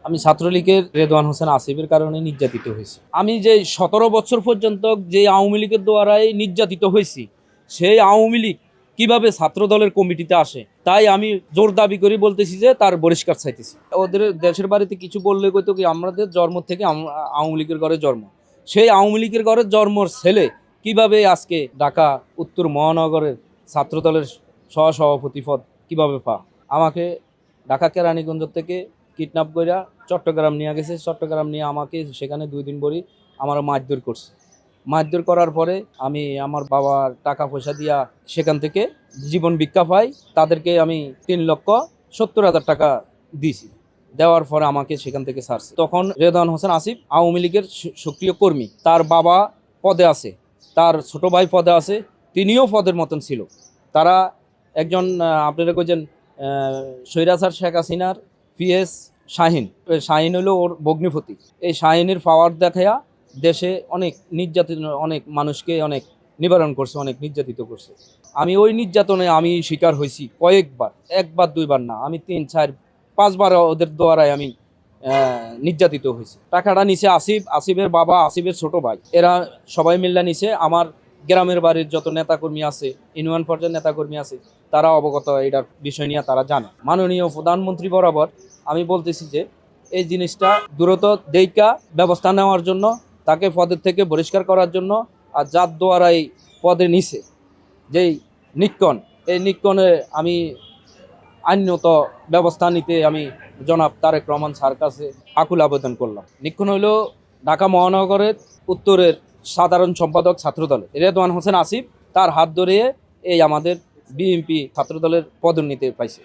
আমি ছাত্রলীগের রেদওয়ান হোসেন আসিফের কারণে নির্যাতিত হয়েছি। আমি যে 17 বছর পর্যন্ত যে আওয়ামী লীগের দ্বারাই নির্যাতিত হয়েছি, সেই আওয়ামী লীগ কিভাবে ছাত্র দলের কমিটিতে আসে, তাই আমি জোর দাবি করে বলতেছি যে তার বহিষ্কার চাইতেছি। ওদের দেশের বাড়িতে কিছু বললে কইতো কি আমাদের জন্ম থেকে আওয়ামী লীগের ঘরে জন্ম, সেই আওয়ামী লীগের ঘরে জন্মর ছেলে কিভাবে আজকে ঢাকা উত্তর মহানগরের ছাত্র দলের সহসভাপতি পদ কিভাবে পা। আমাকে ঢাকা কেরানীগঞ্জ থেকে কিডন্যাপ কইরা চট্টগ্রাম নিয়ে গেছে। চট্টগ্রাম নিয়ে আমাকে সেখানে 2 দিন ভরি আমার মারধর করছে। মারধর করার পরে আমি আমার বাবার টাকা পয়সা দিয়া সেখান থেকে জীবন ভিক্ষা পাই। তাদেরকে আমি 3,70,000 টাকা দিয়েছি। দেওয়ার পরে আমাকে সেখান থেকে ছাড়ছে। তখন রেদওয়ান হোসেন আসিফ আওয়ামী লীগের সক্রিয় কর্মী। তার বাবা পদে আছে, তার ছোট ভাই পদে আছে, তিনিও পদের মতন ছিল। তারা একজন আপনারা কইছেন স্বৈরাচার শেখ হাসিনার পিএস শাহিন। শাহিন হলো ওর ভগ্নিপতি। এই শাহিনের পাওয়ার দেখাইয়া দেশে অনেক নির্যাতন, অনেক মানুষকে অনেক নিবারণ করছে, অনেক নির্যাতিত করছে। আমি ওই নির্যাতনে আমি শিকার হয়েছি কয়েকবার, একবার দুইবার না, আমি 3, 4, 5 বার ওদের দ্বারাই আমি নির্যাতিত হয়েছি। টাকাটা নিছে আসিফ, আসিফের বাবা, আসিফের ছোট ভাই, এরা সবাই মিল্লা নিছে। আমার গ্রামের বাড়ির যত নেতাকর্মী আছে, ইউনিয়ন পর্যায়ের নেতাকর্মী আছে, তারা অবগত, এটার বিষয় নিয়ে তারা জানে। মাননীয় প্রধানমন্ত্রী বরাবর আমি বলতেছি যে এই জিনিসটা দ্রুত দেইকা ব্যবস্থা নেওয়ার জন্য, তাকে পদের থেকে বহিষ্কার করার জন্য। আর যার দ্বারা এই পদে নিছে যেই নিক্কন, এই নিক্কনে আমি আইনত ব্যবস্থা নিতে আমি জনাব তারেক রহমান স্যার কাছে আকুল আবেদন করলাম। নিক্কন হইল ঢাকা মহানগরের উত্তরের সাধারণ সম্পাদক ছাত্রদলের রেদওয়ান হোসেন আসিফ। তার হাত ধরে এই আমাদের বিএনপি ছাত্রদলের পদোন্নতি পাইছে।